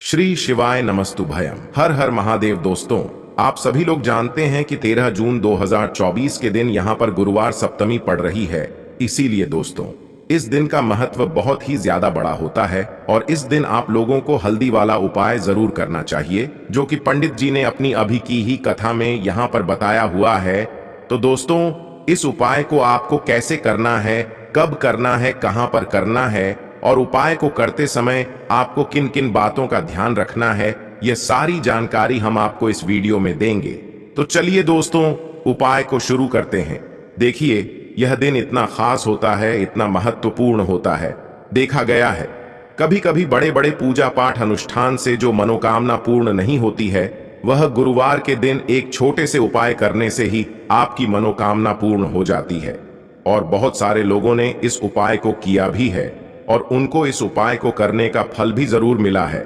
श्री शिवाय नमस्तुभयम। हर हर महादेव। दोस्तों, आप सभी लोग जानते हैं कि 13 जून 2024 के दिन यहाँ पर गुरुवार सप्तमी पड़ रही है। इसीलिए दोस्तों, इस दिन का महत्व बहुत ही ज्यादा बड़ा होता है और इस दिन आप लोगों को हल्दी वाला उपाय जरूर करना चाहिए, जो कि पंडित जी ने अपनी अभी की ही कथा में यहाँ पर बताया हुआ है। तो दोस्तों, इस उपाय को आपको कैसे करना है, कब करना है, कहाँ पर करना है और उपाय को करते समय आपको किन किन बातों का ध्यान रखना है, यह सारी जानकारी हम आपको इस वीडियो में देंगे। तो चलिए दोस्तों, उपाय को शुरू करते हैं। देखिए, यह दिन इतना खास होता है, इतना महत्वपूर्ण होता है। देखा गया है कभी कभी बड़े बड़े पूजा पाठ अनुष्ठान से जो मनोकामना पूर्ण नहीं होती है, वह गुरुवार के दिन एक छोटे से उपाय करने से ही आपकी मनोकामना पूर्ण हो जाती है। और बहुत सारे लोगों ने इस उपाय को किया भी है और उनको इस उपाय को करने का फल भी जरूर मिला है।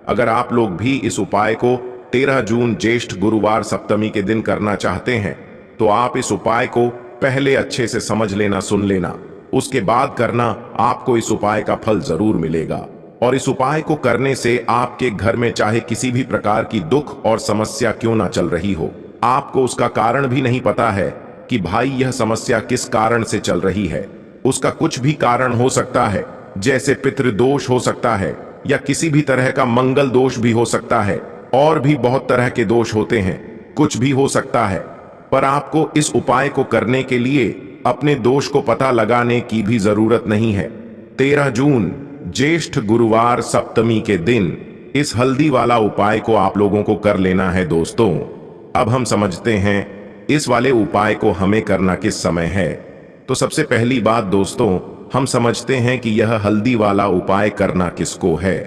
अगर आप लोग भी इस उपाय को 13 जून ज्येष्ठ गुरुवार सप्तमी के दिन करना चाहते हैं, तो आप इस उपाय को पहले अच्छे से समझ लेना, सुन लेना, उसके बाद करना। आपको इस उपाय का फल जरूर मिलेगा। और इस उपाय को करने से आपके घर में चाहे किसी भी प्रकार की दुख और समस्या क्यों ना चल रही हो, आपको उसका कारण भी नहीं पता है कि भाई यह समस्या किस कारण से चल रही है। उसका कुछ भी कारण हो सकता है, जैसे पितृदोष हो सकता है या किसी भी तरह का मंगल दोष भी हो सकता है, और भी बहुत तरह के दोष होते हैं, कुछ भी हो सकता है। पर आपको इस उपाय को करने के लिए अपने दोष को पता लगाने की भी जरूरत नहीं है। 13 जून ज्येष्ठ गुरुवार सप्तमी के दिन इस हल्दी वाला उपाय को आप लोगों को कर लेना है। दोस्तों, अब हम समझते हैं इस वाले उपाय को हमें करना किस समय है। तो सबसे पहली बात दोस्तों, हम समझते हैं कि यह हल्दी वाला उपाय करना किसको है।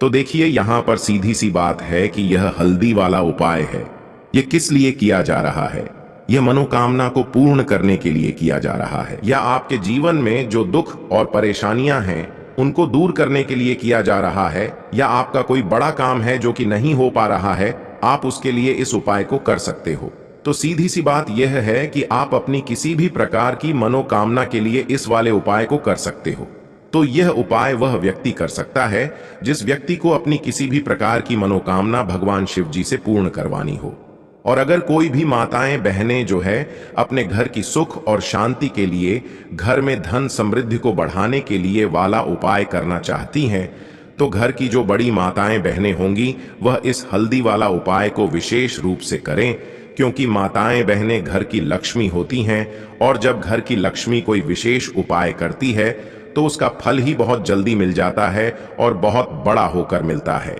तो देखिए, यहां पर सीधी सी बात है कि यह हल्दी वाला उपाय है। यह किस लिए किया जा रहा है? यह मनोकामना को पूर्ण करने के लिए किया जा रहा है, या आपके जीवन में जो दुख और परेशानियां हैं उनको दूर करने के लिए किया जा रहा है, या आपका कोई बड़ा काम है जो कि नहीं हो पा रहा है, आप उसके लिए इस उपाय को कर सकते हो। तो सीधी सी बात यह है कि आप अपनी किसी भी प्रकार की मनोकामना के लिए इस वाले उपाय को कर सकते हो। तो यह उपाय वह व्यक्ति कर सकता है जिस व्यक्ति को अपनी किसी भी प्रकार की मनोकामना भगवान शिव जी से पूर्ण करवानी हो। और अगर कोई भी माताएं बहनें जो है अपने घर की सुख और शांति के लिए, घर में धन समृद्धि को बढ़ाने के लिए वाला उपाय करना चाहती हैं, तो घर की जो बड़ी माताएं बहनें होंगी वह इस हल्दी वाला उपाय को विशेष रूप से करें, क्योंकि माताएं बहनें घर की लक्ष्मी होती हैं और जब घर की लक्ष्मी कोई विशेष उपाय करती है तो उसका फल ही बहुत जल्दी मिल जाता है और बहुत बड़ा होकर मिलता है।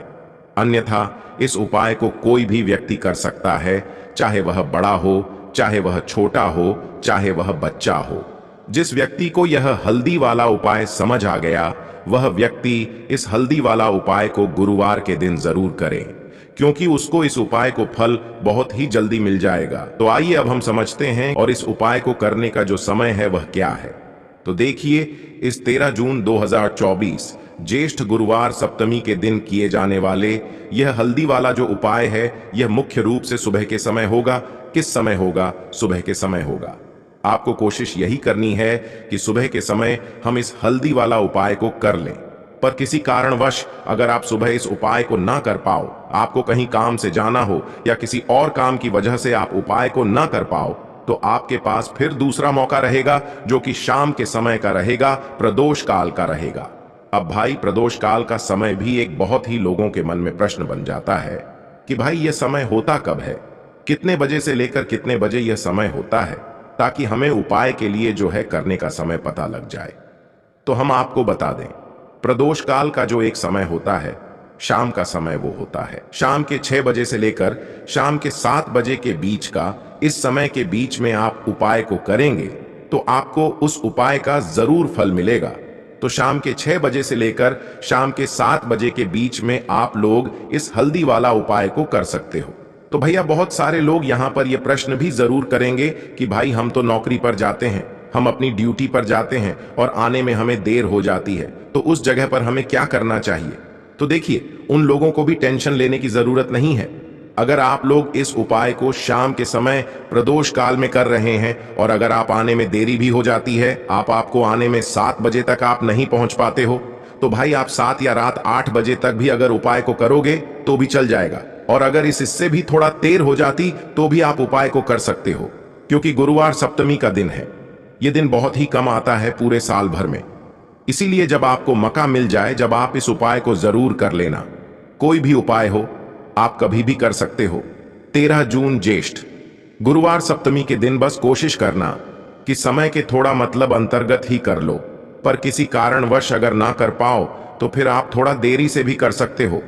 अन्यथा इस उपाय को कोई भी व्यक्ति कर सकता है, चाहे वह बड़ा हो, चाहे वह छोटा हो, चाहे वह बच्चा हो। जिस व्यक्ति को यह हल्दी वाला उपाय समझ आ गया, वह व्यक्ति इस हल्दी वाला उपाय को गुरुवार के दिन जरूर करे, क्योंकि उसको इस उपाय को फल बहुत ही जल्दी मिल जाएगा। तो आइए अब हम समझते हैं और इस उपाय को करने का जो समय है वह क्या है। तो देखिए, इस 13 जून 2024 ज्येष्ठ गुरुवार सप्तमी के दिन किए जाने वाले यह हल्दी वाला जो उपाय है, यह मुख्य रूप से सुबह के समय होगा। किस समय होगा? सुबह के समय होगा। आपको कोशिश यही करनी है कि सुबह के समय हम इस हल्दी वाला उपाय को कर लें। पर किसी कारणवश अगर आप सुबह इस उपाय को ना कर पाओ, आपको कहीं काम से जाना हो या किसी और काम की वजह से आप उपाय को ना कर पाओ, तो आपके पास फिर दूसरा मौका रहेगा, जो कि शाम के समय का रहेगा, प्रदोष काल का रहेगा। अब भाई, प्रदोष काल का समय भी एक बहुत ही लोगों के मन में प्रश्न बन जाता है कि भाई यह समय होता कब है, कितने बजे से लेकर कितने बजे यह समय होता है, ताकि हमें उपाय के लिए जो है करने का समय पता लग जाए। तो हम आपको बता दें, प्रदोष काल का जो एक समय होता है, शाम का समय वो होता है शाम के 6 बजे से लेकर शाम के 7 बजे के बीच का। इस समय के बीच में आप उपाय को करेंगे तो आपको उस उपाय का जरूर फल मिलेगा। तो शाम के 6 बजे से लेकर शाम के 7 बजे के बीच में आप लोग इस हल्दी वाला उपाय को कर सकते हो। तो भैया, बहुत सारे लोग यहाँ पर यह प्रश्न भी जरूर करेंगे कि भाई हम तो नौकरी पर जाते हैं, हम अपनी ड्यूटी पर जाते हैं और आने में हमें देर हो जाती है, तो उस जगह पर हमें क्या करना चाहिए? तो देखिए, उन लोगों को भी टेंशन लेने की जरूरत नहीं है। अगर आप लोग इस उपाय को शाम के समय प्रदोष काल में कर रहे हैं और अगर आप आने में देरी भी हो जाती है, आपको आने में 7 बजे तक आप नहीं पहुंच पाते हो, तो भाई आप 7 या रात 8 बजे तक भी अगर उपाय को करोगे तो भी चल जाएगा। और अगर इससे भी थोड़ा देर हो जाती तो भी आप उपाय को कर सकते हो, क्योंकि गुरुवार सप्तमी का दिन है। यह दिन बहुत ही कम आता है पूरे साल भर में। इसीलिए जब आपको मौका मिल जाए, जब आप इस उपाय को जरूर कर लेना। कोई भी उपाय हो, आप कभी भी कर सकते हो। 13 जून ज्येष्ठ गुरुवार सप्तमी के दिन बस कोशिश करना कि समय के थोड़ा मतलब अंतर्गत ही कर लो, पर किसी कारणवश अगर ना कर पाओ तो फिर आप थोड़ा देरी से भी कर सकते हो।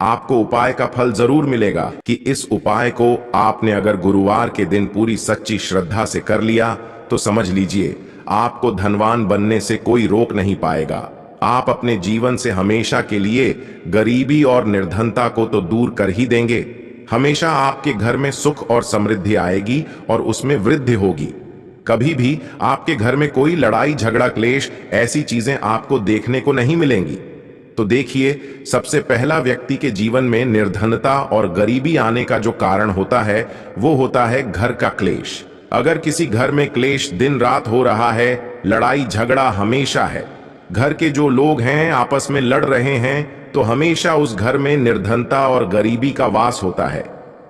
आपको उपाय का फल जरूर मिलेगा कि इस उपाय को आपने अगर गुरुवार के दिन पूरी सच्ची श्रद्धा से कर लिया तो समझ लीजिए आपको धनवान बनने से कोई रोक नहीं पाएगा। आप अपने जीवन से हमेशा के लिए गरीबी और निर्धनता को तो दूर कर ही देंगे। हमेशा आपके घर में सुख और समृद्धि आएगी और उसमें वृद्धि होगी। कभी भी आपके घर में कोई लड़ाई झगड़ा क्लेश ऐसी चीजें आपको देखने को नहीं मिलेंगी। तो देखिए, सबसे पहला व्यक्ति के जीवन में निर्धनता और गरीबी आने का जो कारण होता है वो होता है घर का क्लेश। अगर किसी घर में क्लेश दिन रात हो रहा है, लड़ाई झगड़ा हमेशा है, घर के जो लोग हैं आपस में लड़ रहे हैं, तो हमेशा उस घर में निर्धनता और गरीबी का वास होता है।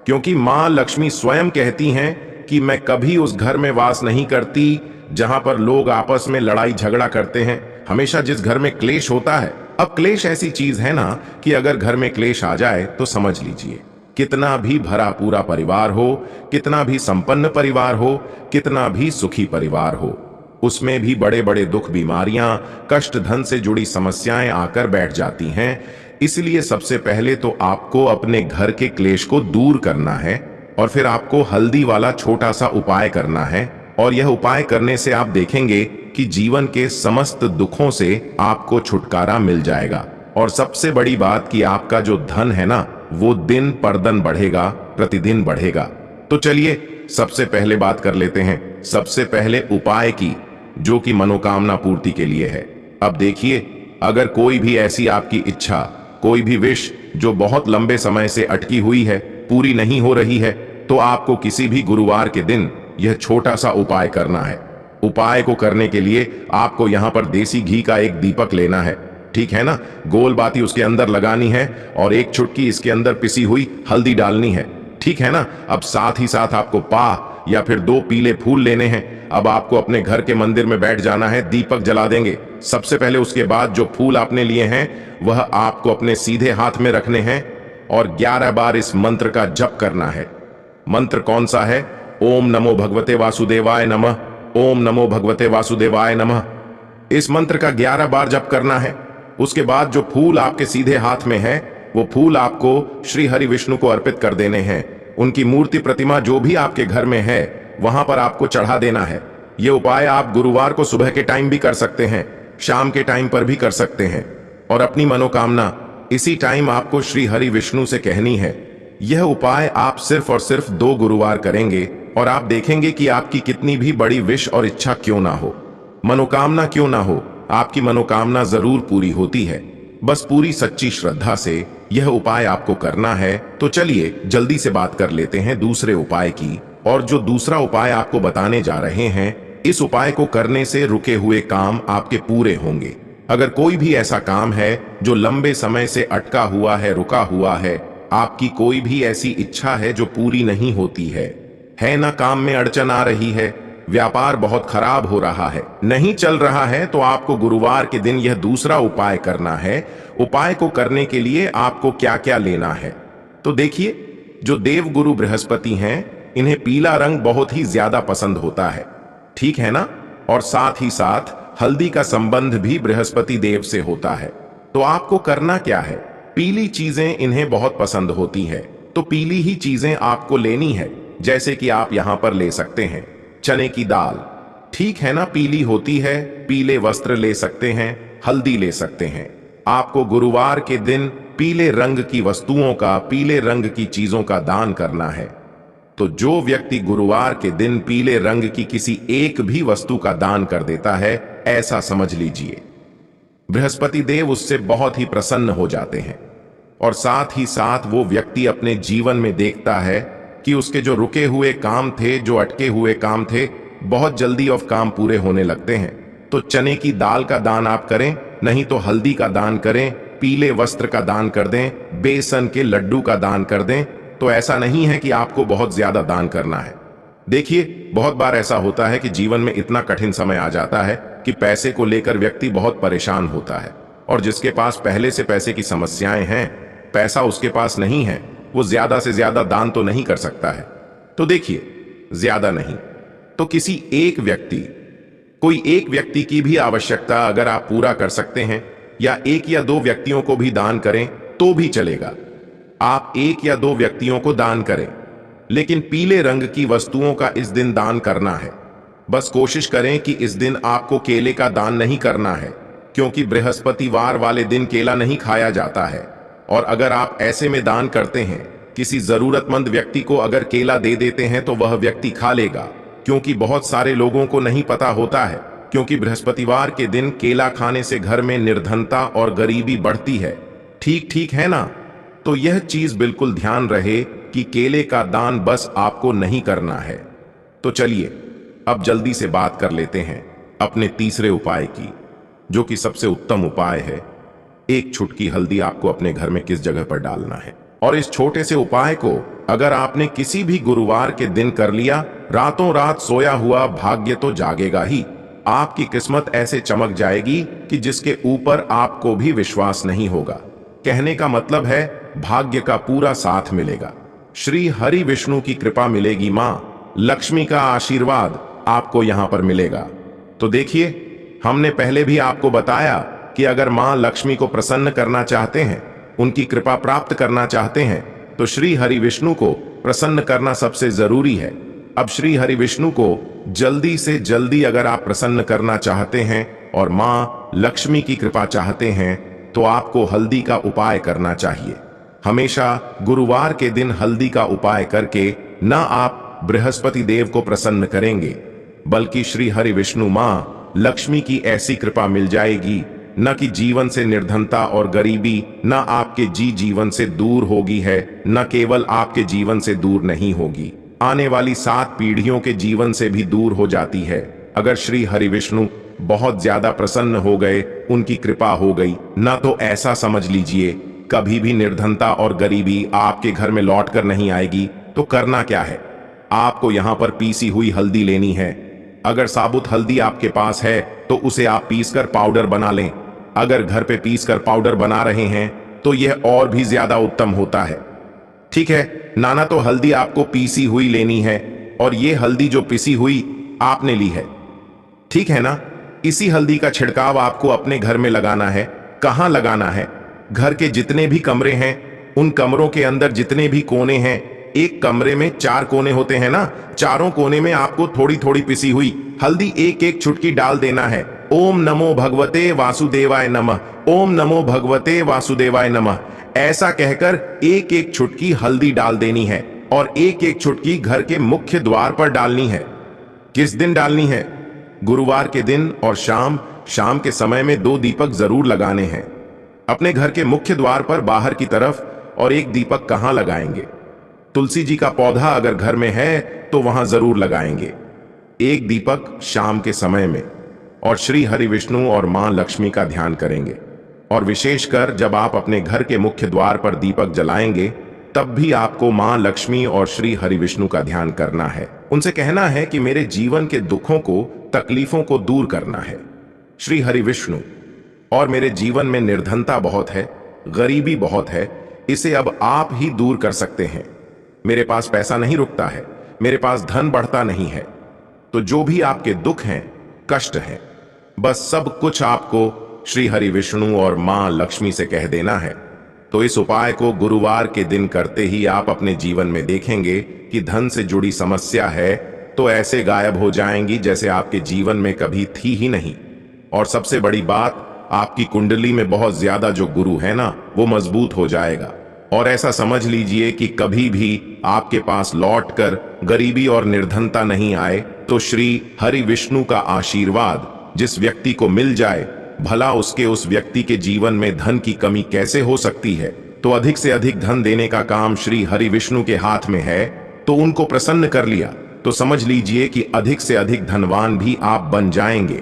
क्योंकि मां लक्ष्मी स्वयं कहती हैं कि मैं कभी उस घर में वास नहीं करती जहां पर लोग आपस में लड़ाई झगड़ा करते हैं। हमेशा जिस घर में क्लेश होता है, अब क्लेश ऐसी चीज है ना कि अगर घर में क्लेश आ जाए तो समझ लीजिए कितना भी भरा पूरा परिवार हो, कितना भी संपन्न परिवार हो, कितना भी सुखी परिवार हो, उसमें भी बड़े बड़े दुख बीमारियां कष्ट धन से जुड़ी समस्याएं आकर बैठ जाती हैं। इसलिए सबसे पहले तो आपको अपने घर के क्लेश को दूर करना है और फिर आपको हल्दी वाला छोटा सा उपाय करना है। और यह उपाय करने से आप देखेंगे कि जीवन के समस्त दुखों से आपको छुटकारा मिल जाएगा। और सबसे बड़ी बात कि आपका जो धन है ना वो दिन पर दिन बढ़ेगा, प्रतिदिन बढ़ेगा। तो चलिए सबसे पहले बात कर लेते हैं सबसे पहले उपाय की, जो कि मनोकामना पूर्ति के लिए है। अब देखिए, अगर कोई भी ऐसी आपकी इच्छा, कोई भी विश जो बहुत लंबे समय से अटकी हुई है, पूरी नहीं हो रही है, तो आपको किसी भी गुरुवार के दिन यह छोटा सा उपाय करना है। उपाय को करने के लिए आपको यहां पर देसी घी का एक दीपक लेना है, ठीक है ना। गोल बाती उसके अंदर लगानी है और एक चुटकी इसके अंदर पिसी हुई हल्दी डालनी है, ठीक है ना। अब साथ ही साथ आपको पा या फिर 2 पीले फूल लेने हैं। अब आपको अपने घर के मंदिर में बैठ जाना है, दीपक जला देंगे सबसे पहले। उसके बाद जो फूल आपने लिए हैं वह आपको अपने सीधे हाथ में रखने हैं और 11 बार इस मंत्र का जप करना है। मंत्र कौन सा है? ओम नमो भगवते वासुदेवाय नमः, ओम नमो भगवते वासुदेवाय नमः। इस मंत्र का 11 बार जप करना है। उसके बाद जो फूल आपके सीधे हाथ में है वो फूल आपको श्री हरि विष्णु को अर्पित कर देने हैं। उनकी मूर्ति प्रतिमा जो भी आपके घर में है वहां पर आपको चढ़ा देना है। ये उपाय आप गुरुवार को सुबह के टाइम भी कर सकते हैं, शाम के टाइम पर भी कर सकते हैं। और अपनी मनोकामना इसी टाइम आपको श्री हरि विष्णु से कहनी है। यह उपाय आप सिर्फ और सिर्फ 2 गुरुवार करेंगे और आप देखेंगे कि आपकी कितनी भी बड़ी विश और इच्छा क्यों ना हो, मनोकामना क्यों ना हो, आपकी मनोकामना जरूर पूरी होती है। बस पूरी सच्ची श्रद्धा से यह उपाय आपको करना है। तो चलिए जल्दी से बात कर लेते हैं दूसरे उपाय की। और जो दूसरा उपाय आपको बताने जा रहे हैं, इस उपाय को करने से रुके हुए काम आपके पूरे होंगे। अगर कोई भी ऐसा काम है जो लंबे समय से अटका हुआ है, रुका हुआ है, आपकी कोई भी ऐसी इच्छा है जो पूरी नहीं होती है ना, काम में अड़चन आ रही है, व्यापार बहुत खराब हो रहा है, नहीं चल रहा है, तो आपको गुरुवार के दिन यह दूसरा उपाय करना है। उपाय को करने के लिए आपको क्या क्या लेना है तो देखिए, जो देव गुरु बृहस्पति हैं, इन्हें पीला रंग बहुत ही ज्यादा पसंद होता है, ठीक है ना। और साथ ही साथ हल्दी का संबंध भी बृहस्पति देव से होता है। तो आपको करना क्या है, पीली चीजें इन्हें बहुत पसंद होती है, तो पीली ही चीजें आपको लेनी है। जैसे कि आप यहां पर ले सकते हैं चने की दाल, ठीक है ना, पीली होती है, पीले वस्त्र ले सकते हैं, हल्दी ले सकते हैं। आपको गुरुवार के दिन पीले रंग की वस्तुओं का, पीले रंग की चीजों का दान करना है। तो जो व्यक्ति गुरुवार के दिन पीले रंग की किसी एक भी वस्तु का दान कर देता है, ऐसा समझ लीजिए बृहस्पति देव उससे बहुत ही प्रसन्न हो जाते हैं। और साथ ही साथ वो व्यक्ति अपने जीवन में देखता है कि उसके जो रुके हुए काम थे, जो अटके हुए काम थे, बहुत जल्दी अब काम पूरे होने लगते हैं। तो चने की दाल का दान आप करें नहीं तो हल्दी का दान करें, पीले वस्त्र का दान कर दें, बेसन के लड्डू का दान कर दें। तो ऐसा नहीं है कि आपको बहुत ज्यादा दान करना है। देखिए, बहुत बार ऐसा होता है कि जीवन में इतना कठिन समय आ जाता है कि पैसे को लेकर व्यक्ति बहुत परेशान होता है, और जिसके पास पहले से पैसे की समस्याएं हैं, पैसा उसके पास नहीं है, वो ज्यादा से ज्यादा दान तो नहीं कर सकता है। तो देखिए, ज्यादा नहीं तो किसी एक व्यक्ति, कोई एक व्यक्ति की भी आवश्यकता अगर आप पूरा कर सकते हैं, या एक या दो व्यक्तियों को भी दान करें तो भी चलेगा। आप एक या दो व्यक्तियों को दान करें, लेकिन पीले रंग की वस्तुओं का इस दिन दान करना है। बस कोशिश करें कि इस दिन आपको केले का दान नहीं करना है, क्योंकि बृहस्पतिवार वाले दिन केला नहीं खाया जाता है। और अगर आप ऐसे में दान करते हैं, किसी जरूरतमंद व्यक्ति को अगर केला दे देते हैं, तो वह व्यक्ति खा लेगा, क्योंकि बहुत सारे लोगों को नहीं पता होता है, क्योंकि बृहस्पतिवार के दिन केला खाने से घर में निर्धनता और गरीबी बढ़ती है। ठीक है ना? तो यह चीज बिल्कुल ध्यान रहे कि केले का दान बस आपको नहीं करना है। तो चलिए अब जल्दी से बात कर लेते हैं अपने तीसरे उपाय की, जो कि सबसे उत्तम उपाय है। एक छुटकी हल्दी आपको अपने घर में किस जगह पर डालना है, और इस छोटे से उपाय को अगर आपने किसी भी गुरुवार के दिन कर लिया, रातों रात सोया हुआ भाग्य तो जागेगा ही। आपकी किस्मत ऐसे चमक जाएगी कि जिसके ऊपर आपको भी विश्वास नहीं होगा। कहने का मतलब है, भाग्य का पूरा साथ मिलेगा, श्री हरि विष्णु की कृपा मिलेगी, मां लक्ष्मी का आशीर्वाद आपको यहां पर मिलेगा। तो देखिए, हमने पहले भी आपको बताया कि अगर मां लक्ष्मी को प्रसन्न करना चाहते हैं, उनकी कृपा प्राप्त करना चाहते हैं, तो श्री हरि विष्णु को प्रसन्न करना सबसे जरूरी है। अब श्री हरि विष्णु को जल्दी से जल्दी अगर आप प्रसन्न करना चाहते हैं और मां लक्ष्मी की कृपा चाहते हैं, तो आपको हल्दी का उपाय करना चाहिए। हमेशा गुरुवार के दिन हल्दी का उपाय करके न आप बृहस्पति देव को प्रसन्न करेंगे, बल्कि श्री हरि विष्णु मां लक्ष्मी की ऐसी कृपा मिल जाएगी, न कि जीवन से निर्धनता और गरीबी न आपके जीवन से दूर होगी है, न केवल आपके जीवन से दूर नहीं होगी, आने वाली 7 पीढ़ियों के जीवन से भी दूर हो जाती है। अगर श्री हरि विष्णु बहुत ज्यादा प्रसन्न हो गए, उनकी कृपा हो गई ना, तो ऐसा समझ लीजिए कभी भी निर्धनता और गरीबी आपके घर में लौट कर नहीं आएगी। तो करना क्या है, आपको यहां पर पीसी हुई हल्दी लेनी है। अगर साबुत हल्दी आपके पास है तो उसे आप पीसकर पाउडर बना लें। अगर घर पे पीसकर पाउडर बना रहे हैं तो यह और भी ज्यादा उत्तम होता है। ठीक है, नाना तो हल्दी आपको पीसी हुई लेनी है, और ये हल्दी जो पिसी हुई आपने ली है, ठीक है ना? इसी हल्दी का छिड़काव आपको अपने घर में लगाना है। कहां लगाना है? घर के जितने भी कमरे हैं, उन कमरों के अंदर जितने भी कोने हैं, एक कमरे में 4 कोने होते हैं ना, चारों कोने में आपको थोड़ी थोड़ी पिसी हुई हल्दी एक एक चुटकी डाल देना है। ओम नमो भगवते वासुदेवाय नमः, ओम नमो भगवते वासुदेवाय नमः, ऐसा कहकर एक एक चुटकी हल्दी डाल देनी है, और एक एक चुटकी घर के मुख्य द्वार पर डालनी है। किस दिन डालनी है? गुरुवार के दिन, और शाम के समय में 2 दीपक जरूर लगाने हैं अपने घर के मुख्य द्वार पर बाहर की तरफ। और एक दीपक कहां लगाएंगे? तुलसी जी का पौधा अगर घर में है तो वहां जरूर लगाएंगे। एक दीपक शाम के समय में, और श्री हरि विष्णु और मां लक्ष्मी का ध्यान करेंगे। और विशेषकर जब आप अपने घर के मुख्य द्वार पर दीपक जलाएंगे, तब भी आपको मां लक्ष्मी और श्री हरि विष्णु का ध्यान करना है। उनसे कहना है कि मेरे जीवन के दुखों को, तकलीफों को दूर करना है श्री हरि विष्णु, और मेरे जीवन में निर्धनता बहुत है, गरीबी बहुत है, इसे अब आप ही दूर कर सकते हैं। मेरे पास पैसा नहीं रुकता है, मेरे पास धन बढ़ता नहीं है। तो जो भी आपके दुख हैं, कष्ट हैं, बस सब कुछ आपको श्री हरि विष्णु और मां लक्ष्मी से कह देना है। तो इस उपाय को गुरुवार के दिन करते ही आप अपने जीवन में देखेंगे कि धन से जुड़ी समस्या है तो ऐसे गायब हो जाएंगी जैसे आपके जीवन में कभी थी ही नहीं। और सबसे बड़ी बात, आपकी कुंडली में बहुत ज्यादा जो गुरु है ना, वो मजबूत हो जाएगा। और ऐसा समझ लीजिए कि कभी भी आपके पास लौटकर गरीबी और निर्धनता नहीं आए, तो श्री हरि विष्णु का आशीर्वाद जिस व्यक्ति को मिल जाए, भला उसके उस व्यक्ति के जीवन में धन की कमी कैसे हो सकती है। तो अधिक से अधिक धन देने का काम श्री हरि विष्णु के हाथ में है। तो उनको प्रसन्न कर लिया तो समझ लीजिए कि अधिक से अधिक धनवान भी आप बन जाएंगे।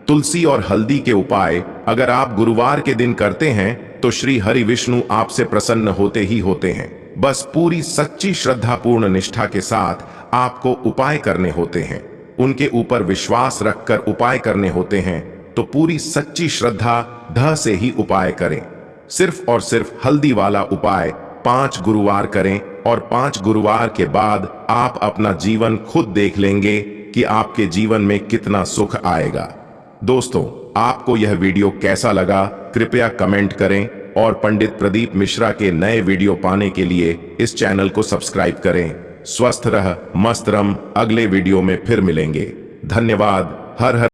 तुलसी और हल्दी के उपाय अगर आप गुरुवार के दिन करते हैं तो श्री हरि विष्णु आपसे प्रसन्न होते ही होते हैं। बस पूरी सच्ची श्रद्धापूर्ण निष्ठा के साथ आपको उपाय करने होते हैं, उनके ऊपर विश्वास रखकर उपाय करने होते हैं। तो पूरी सच्ची श्रद्धा ढ से ही उपाय करें। सिर्फ और सिर्फ हल्दी वाला उपाय 5 गुरुवार करें और 5 गुरुवार के बाद आप अपना जीवन खुद देख लेंगे कि आपके जीवन में कितना सुख आएगा। दोस्तों, आपको यह वीडियो कैसा लगा कृपया कमेंट करें और पंडित प्रदीप मिश्रा के नए वीडियो पाने के लिए इस चैनल को सब्सक्राइब करें। स्वस्थ रह मस्त रम, अगले वीडियो में फिर मिलेंगे। धन्यवाद। हर हर